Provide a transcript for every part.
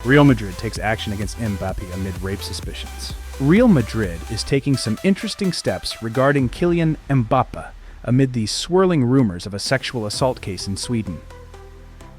Real Madrid takes action against Mbappe amid rape suspicions. Real Madrid is taking some interesting steps regarding Kylian Mbappe amid the swirling rumors of a sexual assault case in Sweden.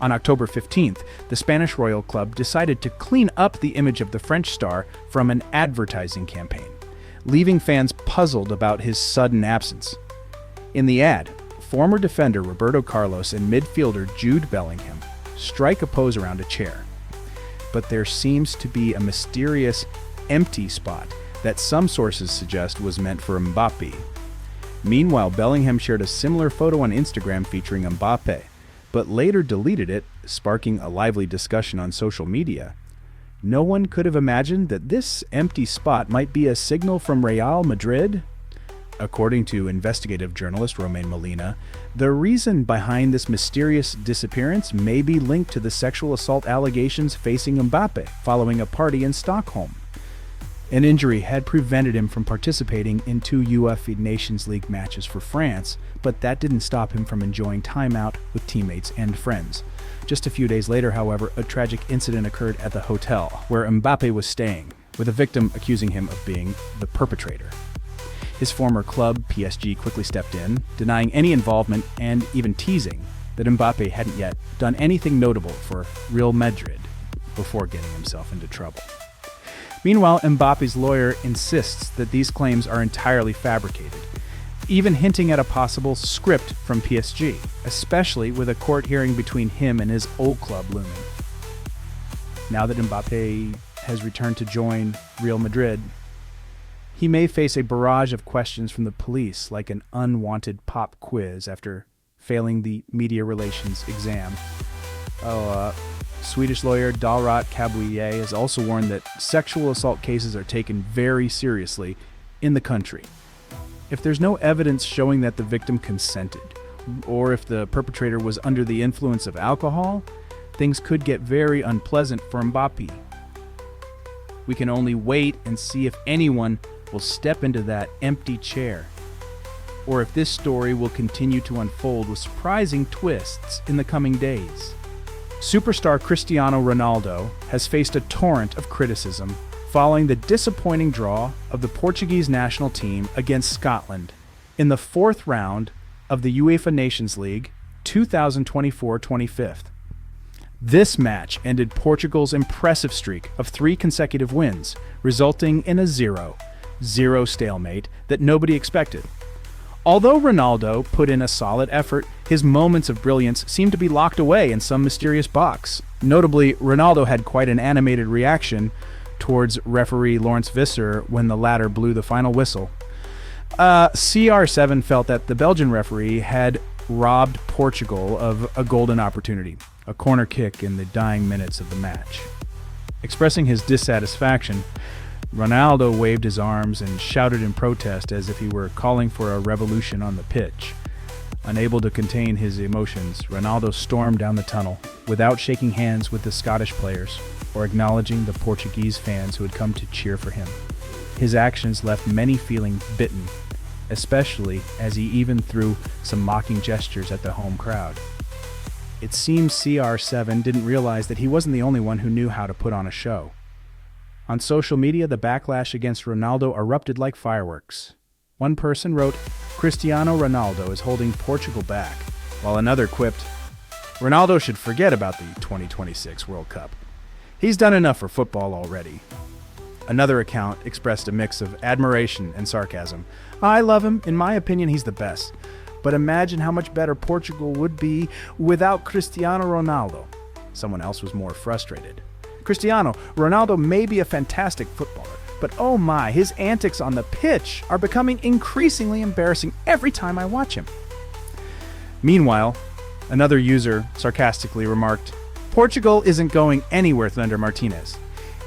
On October 15th, the Spanish Royal Club decided to clean up the image of the French star from an advertising campaign, leaving fans puzzled about his sudden absence. In the ad, former defender Roberto Carlos and midfielder Jude Bellingham strike a pose around a chair. But there seems to be a mysterious empty spot that some sources suggest was meant for Mbappe. Meanwhile, Bellingham shared a similar photo on Instagram featuring Mbappe, but later deleted it, sparking a lively discussion on social media. No one could have imagined that this empty spot might be a signal from Real Madrid. According to investigative journalist Romain Molina, the reason behind this mysterious disappearance may be linked to the sexual assault allegations facing Mbappe following a party in Stockholm. An injury had prevented him from participating in 2 UEFA Nations League matches for France, but that didn't stop him from enjoying time out with teammates and friends. Just a few days later, however, a tragic incident occurred at the hotel where Mbappe was staying, with a victim accusing him of being the perpetrator. His former club, PSG, quickly stepped in, denying any involvement and even teasing that Mbappe hadn't yet done anything notable for Real Madrid before getting himself into trouble. Meanwhile, Mbappe's lawyer insists that these claims are entirely fabricated, even hinting at a possible script from PSG, especially with a court hearing between him and his old club looming. Now that Mbappe has returned to join Real Madrid, he may face a barrage of questions from the police, like an unwanted pop quiz after failing the media relations exam. Swedish lawyer Dalrat Kabuye has also warned that sexual assault cases are taken very seriously in the country. If there's no evidence showing that the victim consented, or if the perpetrator was under the influence of alcohol, things could get very unpleasant for Mbappe. We can only wait and see if anyone will step into that empty chair, or if this story will continue to unfold with surprising twists in the coming days. Superstar Cristiano Ronaldo has faced a torrent of criticism following the disappointing draw of the Portuguese national team against Scotland in the 4th round of the UEFA Nations League 2024-25. This match ended Portugal's impressive streak of 3 consecutive wins, resulting in a 0-0 stalemate that nobody expected. Although Ronaldo put in a solid effort, his moments of brilliance seemed to be locked away in some mysterious box. Notably, Ronaldo had quite an animated reaction towards referee Lawrence Visser when the latter blew the final whistle. CR7 felt that the Belgian referee had robbed Portugal of a golden opportunity, a corner kick in the dying minutes of the match. Expressing his dissatisfaction, Ronaldo waved his arms and shouted in protest as if he were calling for a revolution on the pitch. Unable to contain his emotions, Ronaldo stormed down the tunnel without shaking hands with the Scottish players or acknowledging the Portuguese fans who had come to cheer for him. His actions left many feeling bitten, especially as he even threw some mocking gestures at the home crowd. It seems CR7 didn't realize that he wasn't the only one who knew how to put on a show. On social media, the backlash against Ronaldo erupted like fireworks. One person wrote, "Cristiano Ronaldo is holding Portugal back," while another quipped, "Ronaldo should forget about the 2026 World Cup. He's done enough for football already." Another account expressed a mix of admiration and sarcasm. "I love him. In my opinion, he's the best. But imagine how much better Portugal would be without Cristiano Ronaldo." Someone else was more frustrated. "Cristiano Ronaldo may be a fantastic footballer, but oh my, his antics on the pitch are becoming increasingly embarrassing every time I watch him." Meanwhile, another user sarcastically remarked, "Portugal isn't going anywhere under Martinez.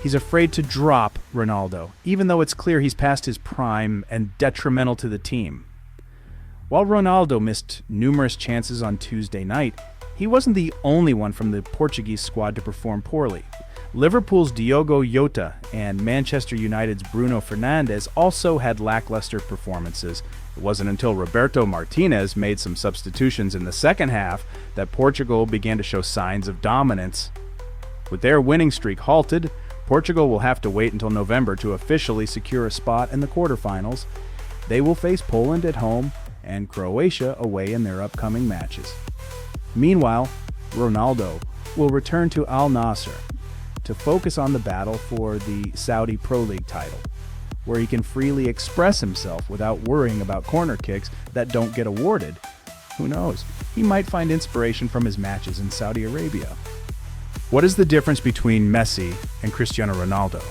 He's afraid to drop Ronaldo, even though it's clear he's past his prime and detrimental to the team." While Ronaldo missed numerous chances on Tuesday night, he wasn't the only one from the Portuguese squad to perform poorly. Liverpool's Diogo Jota and Manchester United's Bruno Fernandes also had lackluster performances. It wasn't until Roberto Martinez made some substitutions in the second half that Portugal began to show signs of dominance. With their winning streak halted, Portugal will have to wait until November to officially secure a spot in the quarterfinals. They will face Poland at home and Croatia away in their upcoming matches. Meanwhile, Ronaldo will return to Al Nassr to focus on the battle for the Saudi Pro League title, where he can freely express himself without worrying about corner kicks that don't get awarded. Who knows? He might find inspiration from his matches in Saudi Arabia. What is the difference between Messi and Cristiano Ronaldo?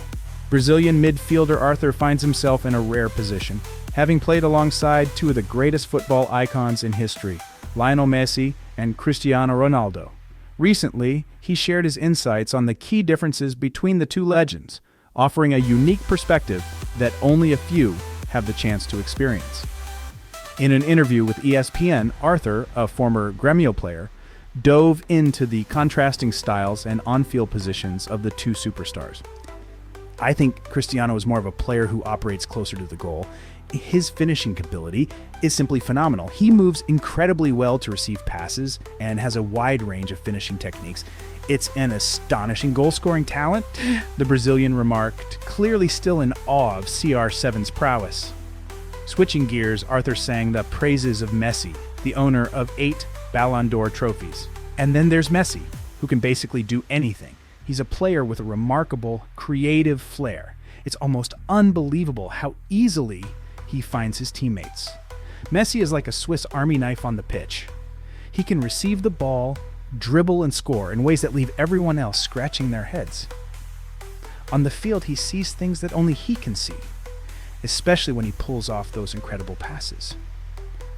Brazilian midfielder Arthur finds himself in a rare position, having played alongside two of the greatest football icons in history, Lionel Messi and Cristiano Ronaldo. Recently, he shared his insights on the key differences between the two legends, offering a unique perspective that only a few have the chance to experience. In an interview with ESPN, Arthur, a former Grêmio player, dove into the contrasting styles and on-field positions of the two superstars. I think Cristiano is more of a player who operates closer to the goal. His finishing ability is simply phenomenal. He moves incredibly well to receive passes and has a wide range of finishing techniques. It's an astonishing goal-scoring talent, the Brazilian remarked, clearly still in awe of CR7's prowess. Switching gears, Arthur sang the praises of Messi, the owner of 8 Ballon d'Or trophies. And then there's Messi, who can basically do anything. He's a player with a remarkable, creative flair. It's almost unbelievable how easily he finds his teammates. Messi is like a Swiss Army knife on the pitch. He can receive the ball, dribble, and score in ways that leave everyone else scratching their heads. On the field, he sees things that only he can see, especially when he pulls off those incredible passes.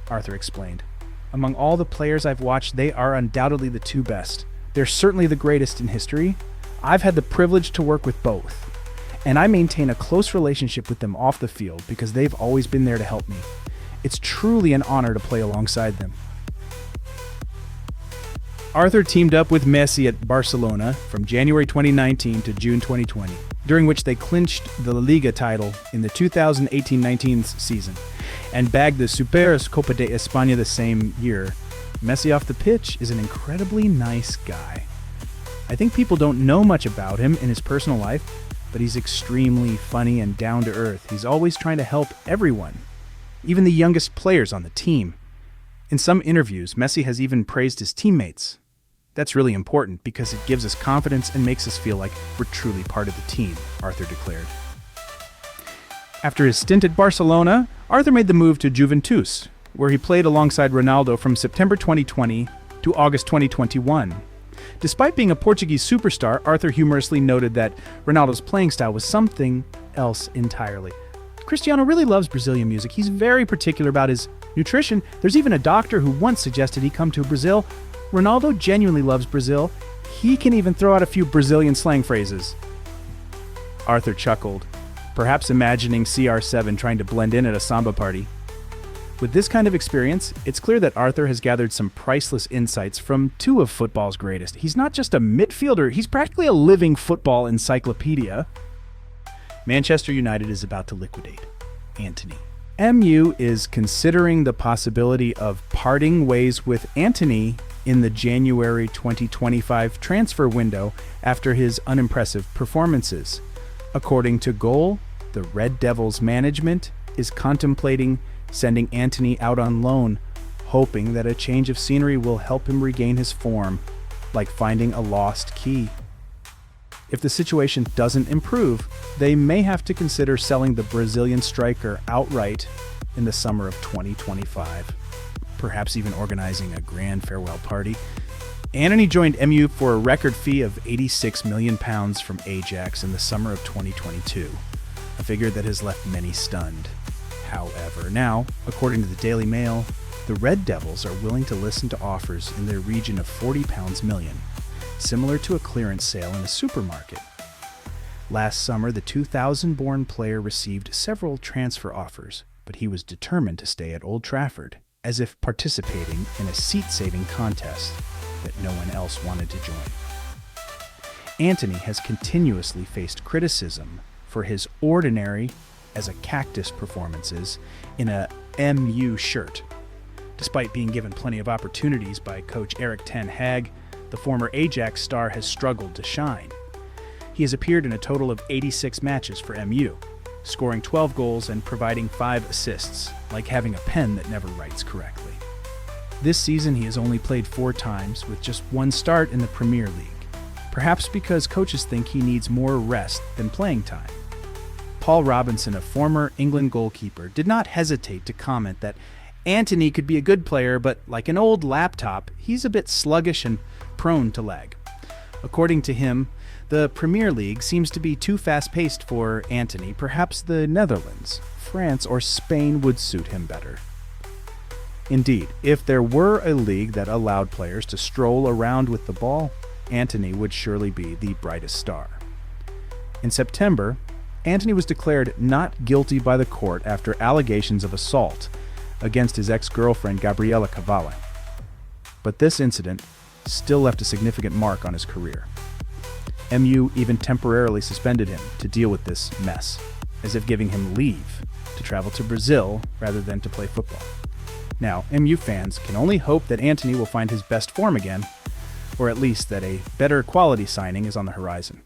Arthur explained, "Among all the players I've watched, they are undoubtedly the two best. They're certainly the greatest in history. I've had the privilege to work with both, and I maintain a close relationship with them off the field because they've always been there to help me. It's truly an honor to play alongside them." Arthur teamed up with Messi at Barcelona from January 2019 to June 2020, during which they clinched the La Liga title in the 2018-19 season and bagged the Supercopa de España the same year. Messi off the pitch is an incredibly nice guy. I think people don't know much about him in his personal life, but he's extremely funny and down to earth. He's always trying to help everyone, even the youngest players on the team. In some interviews, Messi has even praised his teammates. That's really important because it gives us confidence and makes us feel like we're truly part of the team, Arthur declared. After his stint at Barcelona, Arthur made the move to Juventus, where he played alongside Ronaldo from September 2020 to August 2021. Despite being a Portuguese superstar, Arthur humorously noted that Ronaldo's playing style was something else entirely. Cristiano really loves Brazilian music. He's very particular about his nutrition. There's even a doctor who once suggested he come to Brazil. Ronaldo genuinely loves Brazil. He can even throw out a few Brazilian slang phrases. Arthur chuckled, perhaps imagining CR7 trying to blend in at a samba party. With this kind of experience, it's clear that Arthur has gathered some priceless insights from two of football's greatest. He's not just a midfielder, he's practically a living football encyclopedia. Manchester United is about to liquidate Antony. MU is considering the possibility of parting ways with Antony in the January 2025 transfer window after his unimpressive performances. According to Goal, the Red Devils management is contemplating sending Antony out on loan, hoping that a change of scenery will help him regain his form, like finding a lost key. If the situation doesn't improve, they may have to consider selling the Brazilian striker outright in the summer of 2025, perhaps even organizing a grand farewell party. Antony joined MU for a record fee of £86 million from Ajax in the summer of 2022, a figure that has left many stunned. However, now, according to the Daily Mail, the Red Devils are willing to listen to offers in their region of £40 million, similar to a clearance sale in a supermarket. Last summer, the 2000-born player received several transfer offers, but he was determined to stay at Old Trafford, as if participating in a seat-saving contest that no one else wanted to join. Antony has continuously faced criticism for his ordinary as a cactus performances in a MU shirt. Despite being given plenty of opportunities by coach Erik ten Hag, the former Ajax star has struggled to shine. He has appeared in a total of 86 matches for MU, scoring 12 goals and providing 5 assists, like having a pen that never writes correctly. This season he has only played 4 times, with just 1 start in the Premier League, perhaps because coaches think he needs more rest than playing time. Paul Robinson, a former England goalkeeper, did not hesitate to comment that Antony could be a good player, but like an old laptop, he's a bit sluggish and prone to lag. According to him, the Premier League seems to be too fast-paced for Antony. Perhaps the Netherlands, France, or Spain would suit him better. Indeed, if there were a league that allowed players to stroll around with the ball, Antony would surely be the brightest star. In September, Antony was declared not guilty by the court after allegations of assault against his ex-girlfriend Gabriela Cavalli. But this incident still left a significant mark on his career. MU even temporarily suspended him to deal with this mess, as if giving him leave to travel to Brazil rather than to play football. Now, MU fans can only hope that Antony will find his best form again, or at least that a better quality signing is on the horizon.